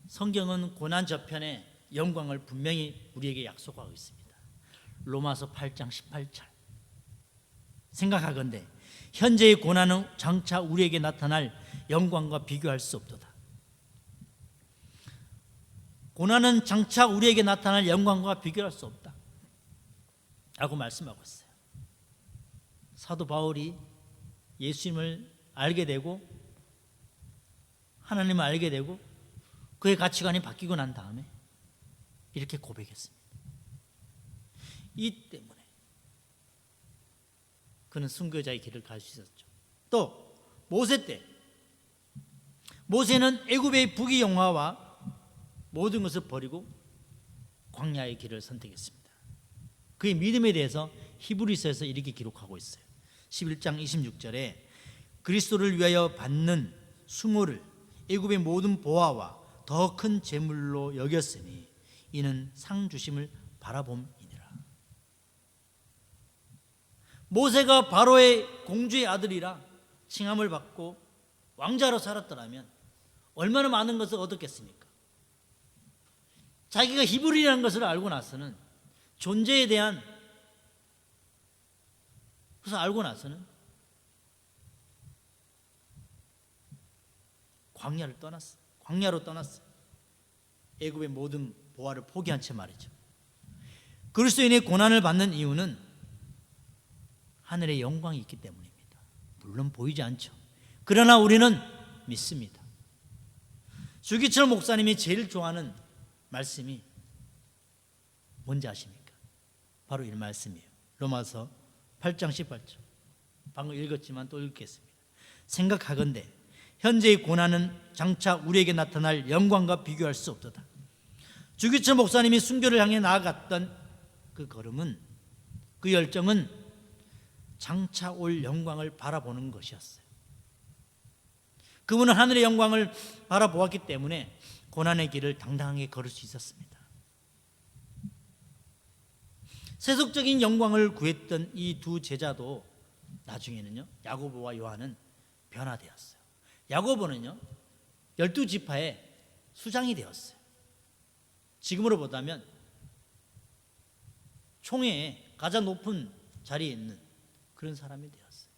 성경은 고난 저편에 영광을 분명히 우리에게 약속하고 있습니다. 로마서 8장 18절. 생각하건대 현재의 고난은 장차 우리에게 나타날 영광과 비교할 수 없도다. 고난은 장차 우리에게 나타날 영광과 비교할 수 없다 라고 말씀하고 있어요. 사도 바울이 예수님을 알게 되고 하나님을 알게 되고 그의 가치관이 바뀌고 난 다음에 이렇게 고백했습니다. 이 때문에 그는 순교자의 길을 갈 수 있었죠. 또 모세 때 모세는 애굽의 부귀영화와 모든 것을 버리고 광야의 길을 선택했습니다. 그의 믿음에 대해서 히브리서에서 이렇게 기록하고 있어요. 11장 26절에 그리스도를 위하여 받는 수모를 애굽의 모든 보화와 더 큰 재물로 여겼으니 이는 상 주심을 바라봄이니라. 모세가 바로의 공주의 아들이라 칭함을 받고 왕자로 살았더라면 얼마나 많은 것을 얻었겠습니까? 자기가 히브리라는 것을 알고 나서는 존재에 대한 그것을 알고 나서는 광야로 떠났어요. 애굽의 모든 보화를 포기한 채 말이죠. 그리스도인의 고난을 받는 이유는 하늘의 영광이 있기 때문입니다. 물론 보이지 않죠. 그러나 우리는 믿습니다. 주기철 목사님이 제일 좋아하는 말씀이 뭔지 아십니까? 바로 이 말씀이에요. 로마서 8장 18절. 방금 읽었지만 또 읽겠습니다. 생각하건대 현재의 고난은 장차 우리에게 나타날 영광과 비교할 수 없도다. 주기철 목사님이 순교를 향해 나아갔던 그 걸음은, 그 열정은 장차 올 영광을 바라보는 것이었어요. 그분은 하늘의 영광을 바라보았기 때문에 고난의 길을 당당하게 걸을 수 있었습니다. 세속적인 영광을 구했던 이 두 제자도 나중에는요, 야고보와 요한은 변화되었어요. 야고보는요 12지파의 수장이 되었어요. 지금으로 보자면 총회에 가장 높은 자리에 있는 그런 사람이 되었어요.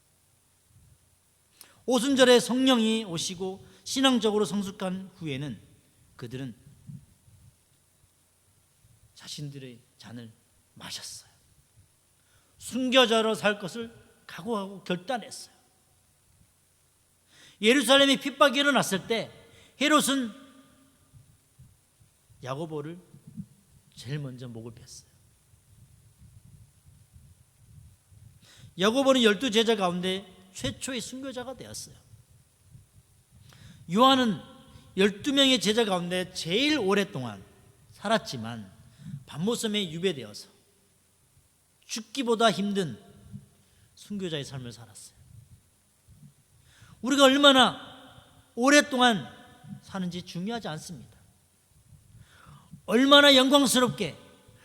오순절에 성령이 오시고 신앙적으로 성숙한 후에는 그들은 자신들의 잔을 마셨어요. 순교자로 살 것을 각오하고 결단했어요. 예루살렘에 핍박이 일어났을 때 헤롯은 야고보를 제일 먼저 목을 뺐어요. 야고보는 12제자 가운데 최초의 순교자가 되었어요. 요한은 12명의 제자 가운데 제일 오랫동안 살았지만 밤모섬에 유배되어서 죽기보다 힘든 순교자의 삶을 살았어요. 우리가 얼마나 오랫동안 사는지 중요하지 않습니다. 얼마나 영광스럽게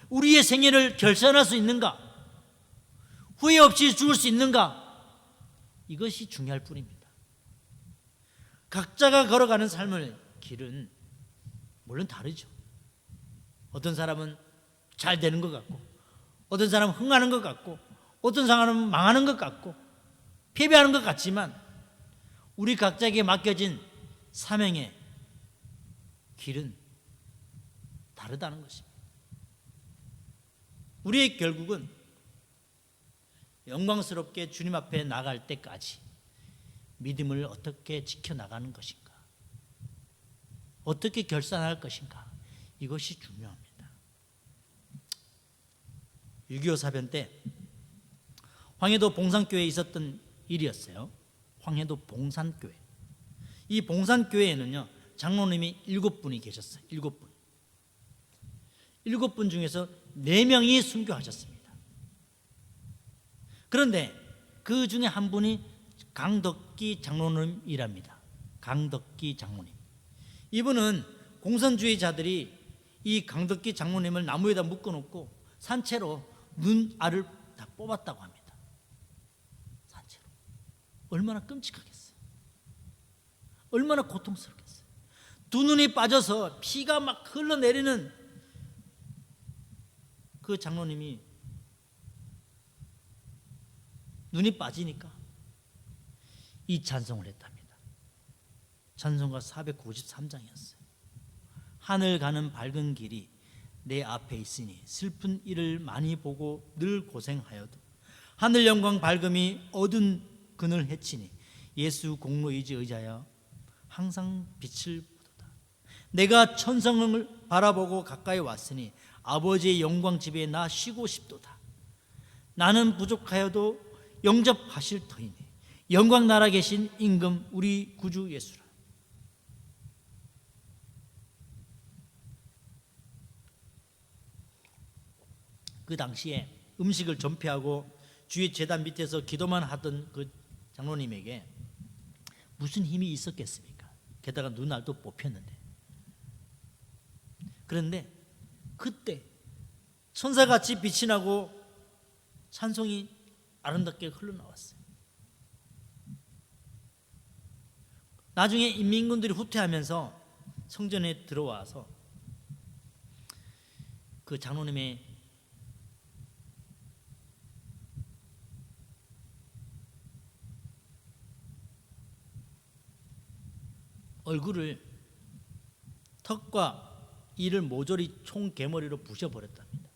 우리의 생애를 결산할 수 있는가, 후회 없이 죽을 수 있는가, 이것이 중요할 뿐입니다. 각자가 걸어가는 삶의 길은 물론 다르죠. 어떤 사람은 잘 되는 것 같고, 어떤 사람은 흥하는 것 같고, 어떤 사람은 망하는 것 같고, 패배하는 것 같지만 우리 각자에게 맡겨진 사명의 길은 다르다는 것입니다. 우리의 결국은 영광스럽게 주님 앞에 나갈 때까지 믿음을 어떻게 지켜나가는 것인가, 어떻게 결산할 것인가, 이것이 중요합니다. 6.25 사변 때 황해도 봉산교회에 있었던 일이었어요. 황해도 봉산교회. 이 봉산교회에는요, 장로님이 7분이 계셨어요. 7분. 7분 중에서 4명이 순교하셨습니다. 그런데 그 중에 한 분이 강덕기 장로님이랍니다. 강덕기 장로님. 이분은 공산주의자들이 이 강덕기 장로님을 나무에다 묶어놓고 산채로 눈알을 다 뽑았다고 합니다. 산채로. 얼마나 끔찍하겠어요. 얼마나 고통스럽겠어요. 두 눈이 빠져서 피가 막 흘러내리는 그 장로님이 눈이 빠지니까 이 찬송을 했답니다. 찬송가 493장이었어요. 하늘 가는 밝은 길이 내 앞에 있으니 슬픈 일을 많이 보고 늘 고생하여도 하늘 영광 밝음이 어두운 그늘 해치니 예수 공로의지 의자여 항상 빛을 보도다. 내가 천성을 바라보고 가까이 왔으니 아버지의 영광 집에 나 쉬고 싶도다. 나는 부족하여도 영접하실 터이니 영광 나라 계신 임금 우리 구주 예수라. 그 당시에 음식을 전폐하고 주의 제단 밑에서 기도만 하던 그 장로님에게 무슨 힘이 있었겠습니까? 게다가 눈알도 뽑혔는데. 그런데 그때 천사같이 빛이 나고 찬송이 아름답게 흘러나왔어요. 나중에 인민군들이 후퇴하면서 성전에 들어와서 그 장로님의 얼굴을 턱과 이를 모조리 총개머리로 부셔버렸답니다.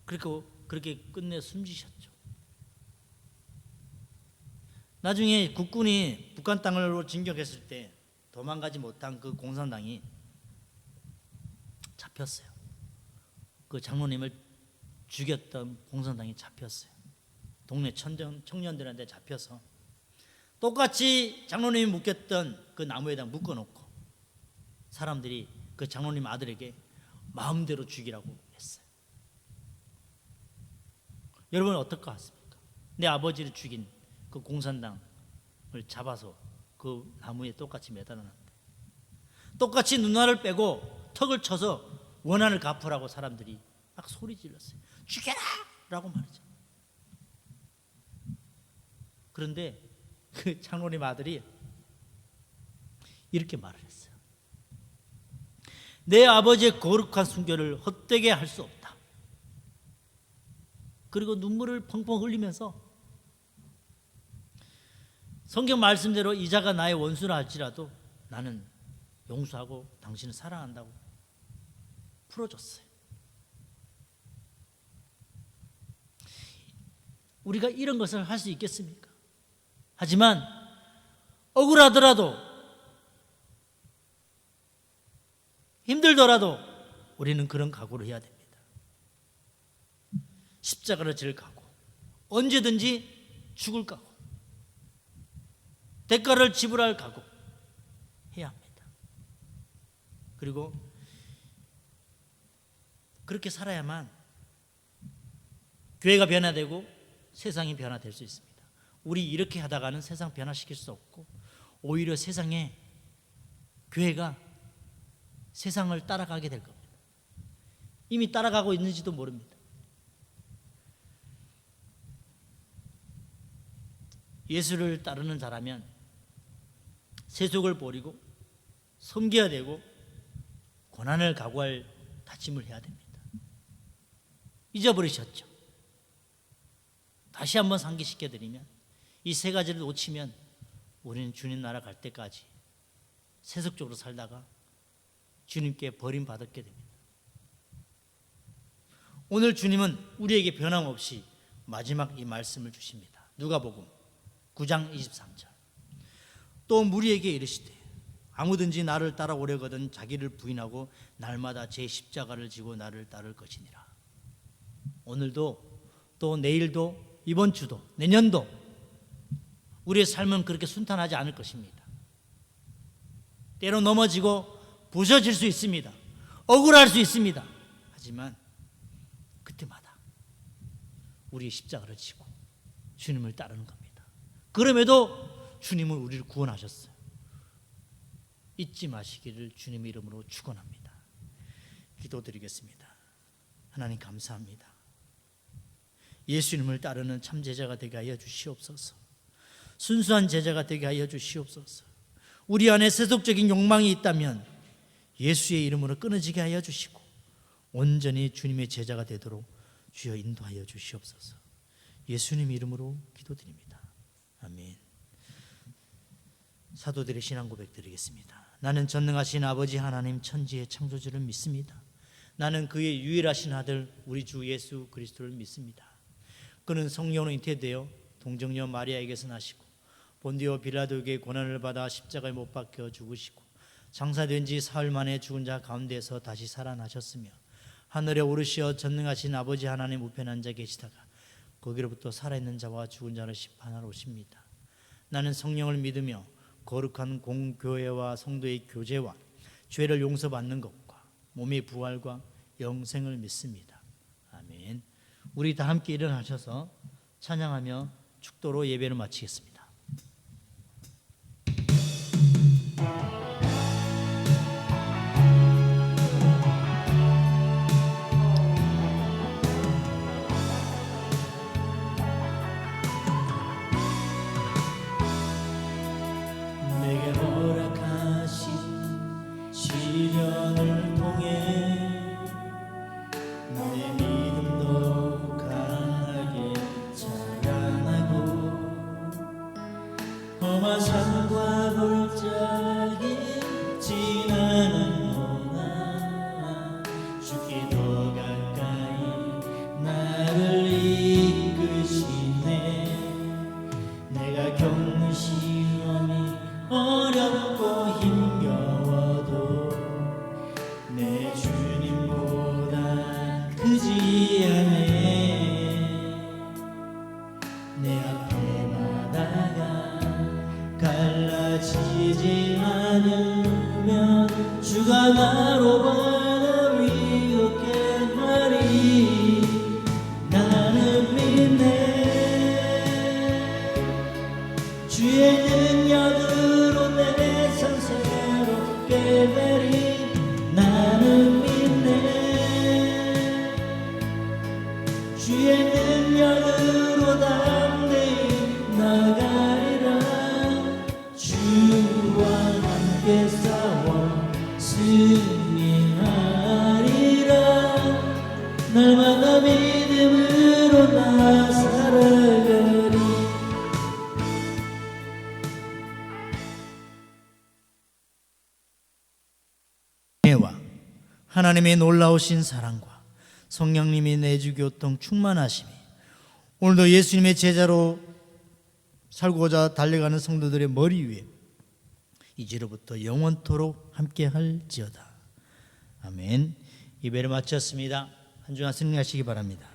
그리고 그렇게 끝내 숨지셨죠. 나중에 국군이 북한 땅으로 진격했을 때 도망가지 못한 그 공산당이 잡혔어요. 그 장로님을 죽였던 공산당이 잡혔어요. 동네 청년들한테 잡혀서 똑같이 장로님이 묶였던 그 나무에다 묶어놓고 사람들이 그 장로님 아들에게 마음대로 죽이라고 했어요. 여러분은 어떨 것 같습니까? 내 아버지를 죽인 그 공산당을 잡아서 그 나무에 똑같이 매달아놨는데 똑같이 눈알을 빼고 턱을 쳐서 원한을 갚으라고 사람들이 막 소리 질렀어요. 죽여라! 라고 말이죠. 그런데 그 장로님 아들이 이렇게 말을 했어요. 내 아버지의 거룩한 순교를 헛되게 할 수 없다. 그리고 눈물을 펑펑 흘리면서 성경 말씀대로 이자가 나의 원수라 할지라도 나는 용서하고 당신을 사랑한다고 풀어줬어요. 우리가 이런 것을 할 수 있겠습니까? 하지만 억울하더라도 힘들더라도 우리는 그런 각오를 해야 됩니다. 십자가를 질 각오, 언제든지 죽을 각오, 대가를 지불할 각오 해야 합니다. 그리고 그렇게 살아야만 교회가 변화되고 세상이 변화될 수 있습니다. 우리 이렇게 하다가는 세상 변화시킬 수 없고 오히려 세상에 교회가 세상을 따라가게 될 겁니다. 이미 따라가고 있는지도 모릅니다. 예수를 따르는 자라면 세속을 버리고 섬겨야 되고 고난을 각오할 다짐을 해야 됩니다. 잊어버리셨죠? 다시 한번 상기시켜드리면 이 세 가지를 놓치면 우리는 주님 나라 갈 때까지 세속적으로 살다가 주님께 버림받게 됩니다. 오늘 주님은 우리에게 변함없이 마지막 이 말씀을 주십니다. 누가복음 9장 23절. 또 무리에게 이르시되 아무든지 나를 따라오려거든 자기를 부인하고 날마다 제 십자가를 지고 나를 따를 것이니라. 오늘도 또 내일도 이번 주도 내년도 우리의 삶은 그렇게 순탄하지 않을 것입니다. 때로 넘어지고 부서질 수 있습니다. 억울할 수 있습니다. 하지만 그때마다 우리의 십자가를 지고 주님을 따르는 겁니다. 그럼에도 주님은 우리를 구원하셨어요. 잊지 마시기를 주님의 이름으로 축원합니다. 기도드리겠습니다. 하나님 감사합니다. 예수님을 따르는 참 제자가 되게 하여 주시옵소서. 순수한 제자가 되게 하여 주시옵소서. 우리 안에 세속적인 욕망이 있다면 예수의 이름으로 끊어지게 하여 주시고 온전히 주님의 제자가 되도록 주여 인도하여 주시옵소서. 예수님 이름으로 기도드립니다. 아멘. 사도들의 신앙 고백 드리겠습니다. 나는 전능하신 아버지 하나님 천지의 창조주를 믿습니다. 나는 그의 유일하신 아들 우리 주 예수 그리스도를 믿습니다. 그는 성령으로 잉태되어 동정녀 마리아에게서 나시고 본디오 빌라도에게 고난을 받아 십자가에 못 박혀 죽으시고 장사된 지 사흘 만에 죽은 자 가운데서 다시 살아나셨으며 하늘에 오르시어 전능하신 아버지 하나님 우편에 앉아 계시다가 거기로부터 살아있는 자와 죽은 자를 심판하러 오십니다. 나는 성령을 믿으며 거룩한 공교회와 성도의 교제와 죄를 용서받는 것과 몸의 부활과 영생을 믿습니다. 아멘. 우리 다 함께 일어나셔서 찬양하며 축도로 예배를 마치겠습니다. 시련을 통해 내 믿음도 강하게 자라나고 험한 산과 골짜기 지나는구나 주께 더 가까이 나를 이끄시네 내가 겪는 시험이 어렵고 힘겨워도 내 주님보다 크지 않네 내 앞에 바다가 갈라지지 않으면 주가 나로 바다 위 걷게 하리 나는 믿네 주의 능력으로 내 삶 새롭게 되리 나는 믿네 주의 능력으로 담대히 나가리라 주와 함께 싸워 승리하리라 날마다 믿음으로 나 살아가리 은혜와 하나님의 놀라우신 사랑과 성령님의 내주교통 충만하심이 오늘도 예수님의 제자로 살고자 달려가는 성도들의 머리 위에 이제로부터 영원토록 함께 할지어다. 아멘. 예배를 마쳤습니다. 한 주간 승리하시기 바랍니다.